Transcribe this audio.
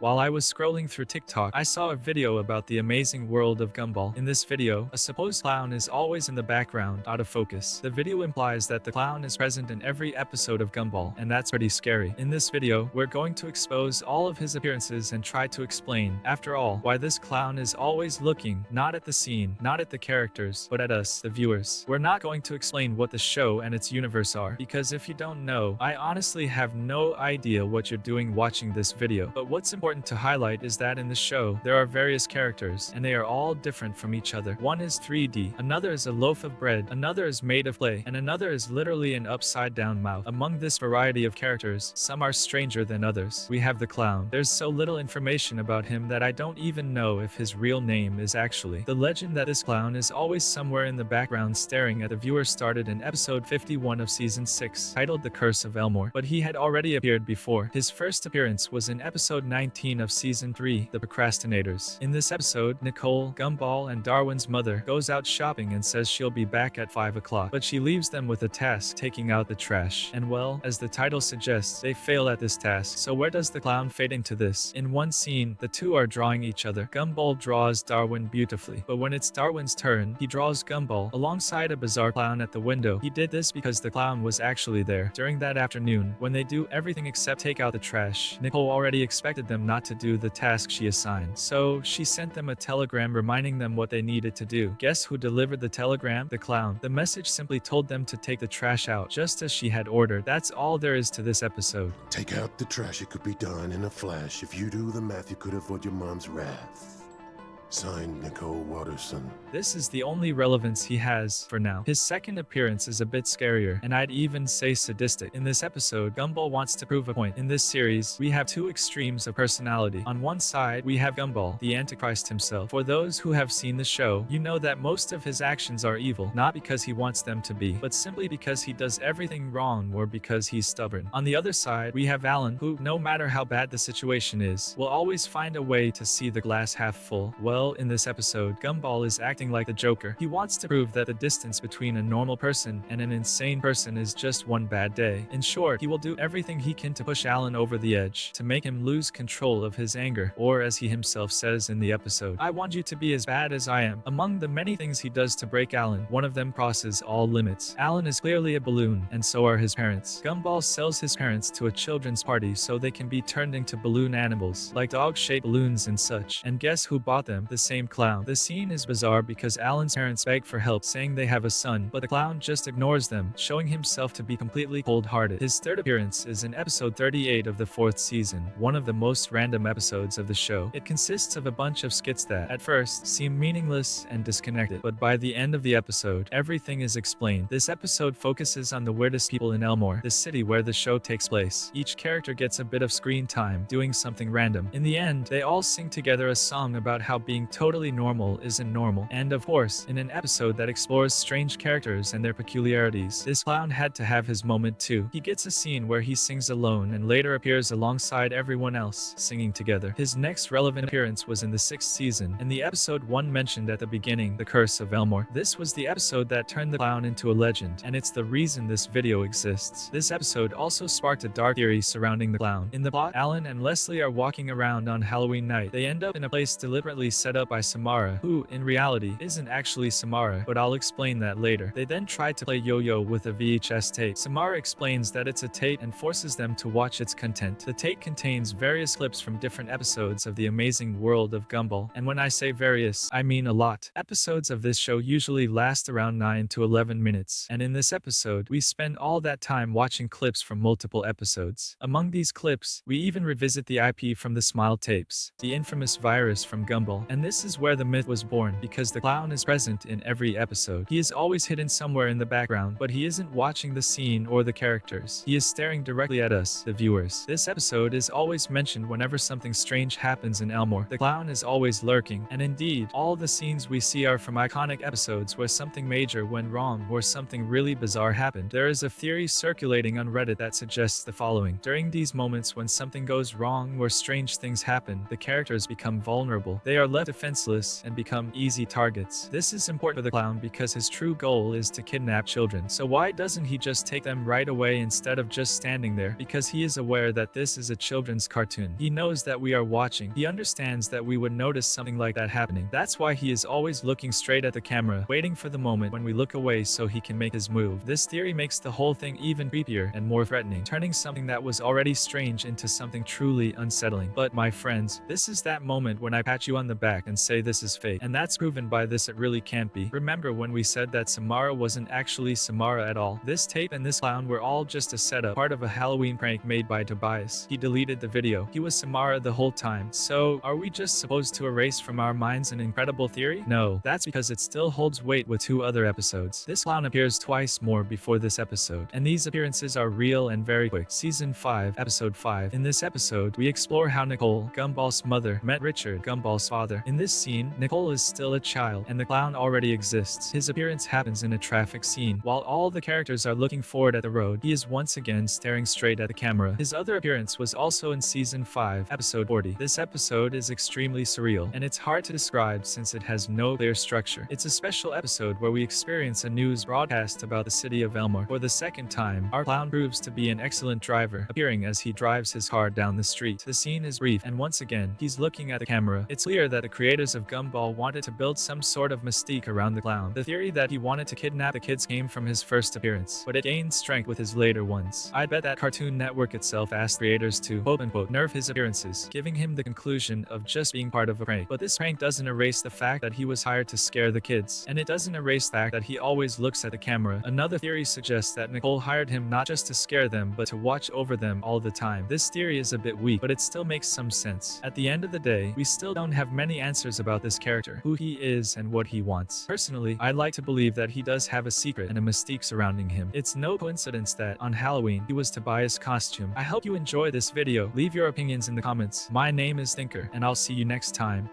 While I was scrolling through TikTok, I saw a video about the amazing world of Gumball. In this video, a supposed clown is always in the background, out of focus. The video implies that the clown is present in every episode of Gumball, and that's pretty scary. In this video, we're going to expose all of his appearances and try to explain, after all, why this clown is always looking, not at the scene, not at the characters, but at us, the viewers. We're not going to explain what the show and its universe are, because if you don't know, I honestly have no idea what you're doing watching this video. But what's important to highlight is that in the show, there are various characters, and they are all different from each other. One is 3D, another is a loaf of bread, another is made of clay, and another is literally an upside-down mouth. Among this variety of characters, some are stranger than others. We have the clown. There's so little information about him that I don't even know if his real name is actually. The legend that this clown is always somewhere in the background staring at the viewer started in episode 51 of season 6, titled The Curse of Elmore, but he had already appeared before. His first appearance was in episode 19 of season 3, The Procrastinators. In this episode, Nicole, Gumball, and Darwin's mother goes out shopping and says she'll be back at 5 o'clock, but she leaves them with a task, taking out the trash. And well, as the title suggests, they fail at this task. So where does the clown fit into this? In one scene, the two are drawing each other. Gumball draws Darwin beautifully, but when it's Darwin's turn, he draws Gumball alongside a bizarre clown at the window. He did this because the clown was actually there. During that afternoon, when they do everything except take out the trash, Nicole already expected them not to do the task she assigned, so she sent them a telegram reminding them what they needed to do. Guess who delivered the telegram? The clown. The message simply told them to take the trash out, just as she had ordered. That's all there is to this episode. Take out the trash, it could be done in a flash. If you do the math, you could avoid your mom's wrath. Signed, Nicole Watterson. This is the only relevance he has for now. His second appearance is a bit scarier, and I'd even say sadistic. In this episode, Gumball wants to prove a point. In this series, we have two extremes of personality. On one side, we have Gumball, the Antichrist himself. For those who have seen the show, you know that most of his actions are evil, not because he wants them to be, but simply because he does everything wrong or because he's stubborn. On the other side, we have Alan, who, no matter how bad the situation is, will always find a way to see the glass half full. Well, in this episode, Gumball is acting like the Joker. He wants to prove that the distance between a normal person and an insane person is just one bad day. In short, he will do everything he can to push Alan over the edge, to make him lose control of his anger, or as he himself says in the episode, "I want you to be as bad as I am." Among the many things he does to break Alan, one of them crosses all limits. Alan is clearly a balloon, and so are his parents. Gumball sells his parents to a children's party so they can be turned into balloon animals, like dog-shaped balloons and such. And guess who bought them? The same clown. The scene is bizarre because Alan's parents beg for help, saying they have a son, but the clown just ignores them, showing himself to be completely cold-hearted. His third appearance is in episode 38 of the 4th season, one of the most random episodes of the show. It consists of a bunch of skits that, at first, seem meaningless and disconnected, but by the end of the episode, everything is explained. This episode focuses on the weirdest people in Elmore, the city where the show takes place. Each character gets a bit of screen time, doing something random. In the end, they all sing together a song about how being totally normal isn't normal. And of course, in an episode that explores strange characters and their peculiarities, this clown had to have his moment too. He gets a scene where he sings alone and later appears alongside everyone else, singing together. His next relevant appearance was in the 6th season, and the episode 1 mentioned at the beginning, The Curse of Elmore. This was the episode that turned the clown into a legend, and it's the reason this video exists. This episode also sparked a dark theory surrounding the clown. In the plot, Alan and Leslie are walking around on Halloween night. They end up in a place deliberately set up by Samara, who, in reality, isn't actually Samara, but I'll explain that later. They then try to play yo-yo with a VHS tape. Samara explains that it's a tape and forces them to watch its content. The tape contains various clips from different episodes of the amazing world of Gumball, and when I say various, I mean a lot. Episodes of this show usually last around 9 to 11 minutes, and in this episode, we spend all that time watching clips from multiple episodes. Among these clips, we even revisit the IP from the Smile tapes, the infamous virus from Gumball, and this is where the myth was born, because the clown is present in every episode. He is always hidden somewhere in the background, but he isn't watching the scene or the characters. He is staring directly at us, the viewers. This episode is always mentioned whenever something strange happens in Elmore. The clown is always lurking, and indeed, all the scenes we see are from iconic episodes where something major went wrong or something really bizarre happened. There is a theory circulating on Reddit that suggests the following. During these moments when something goes wrong or strange things happen, the characters become vulnerable. They are left left defenseless and become easy targets. This is important for the clown because his true goal is to kidnap children. So why doesn't he just take them right away instead of just standing there? Because he is aware that this is a children's cartoon. He knows that we are watching. He understands that we would notice something like that happening. That's why he is always looking straight at the camera, waiting for the moment when we look away so he can make his move. This theory makes the whole thing even creepier and more threatening, turning something that was already strange into something truly unsettling. But my friends, this is that moment when I pat you on the back and say this is fake. And that's proven by this it really can't be. Remember when we said that Samara wasn't actually Samara at all? This tape and this clown were all just a setup, part of a Halloween prank made by Tobias. He deleted the video. He was Samara the whole time. So, are we just supposed to erase from our minds an incredible theory? No, that's because it still holds weight with 2 other episodes. This clown appears twice more before this episode, and these appearances are real and very quick. Season 5, Episode 5. In this episode, we explore how Nicole, Gumball's mother, met Richard, Gumball's father. In this scene, Nicole is still a child, and the clown already exists. His appearance happens in a traffic scene. While all the characters are looking forward at the road, he is once again staring straight at the camera. His other appearance was also in Season 5, Episode 40. This episode is extremely surreal, and it's hard to describe since it has no clear structure. It's a special episode where we experience a news broadcast about the city of Elmore. For the second time, our clown proves to be an excellent driver, appearing as he drives his car down the street. The scene is brief, and once again, he's looking at the camera. It's clear that the creators of Gumball wanted to build some sort of mystique around the clown. The theory that he wanted to kidnap the kids came from his first appearance, but it gained strength with his later ones. I bet that Cartoon Network itself asked creators to quote-unquote nerf his appearances, giving him the conclusion of just being part of a prank. But this prank doesn't erase the fact that he was hired to scare the kids, and it doesn't erase the fact that he always looks at the camera. Another theory suggests that Nicole hired him not just to scare them, but to watch over them all the time. This theory is a bit weak, but it still makes some sense. At the end of the day, we still don't have many answers about this character, who he is and what he wants. Personally, I like to believe that he does have a secret and a mystique surrounding him. It's no coincidence that on Halloween, he was Tobias' costume. I hope you enjoy this video. Leave your opinions in the comments. My name is Thinker, and I'll see you next time.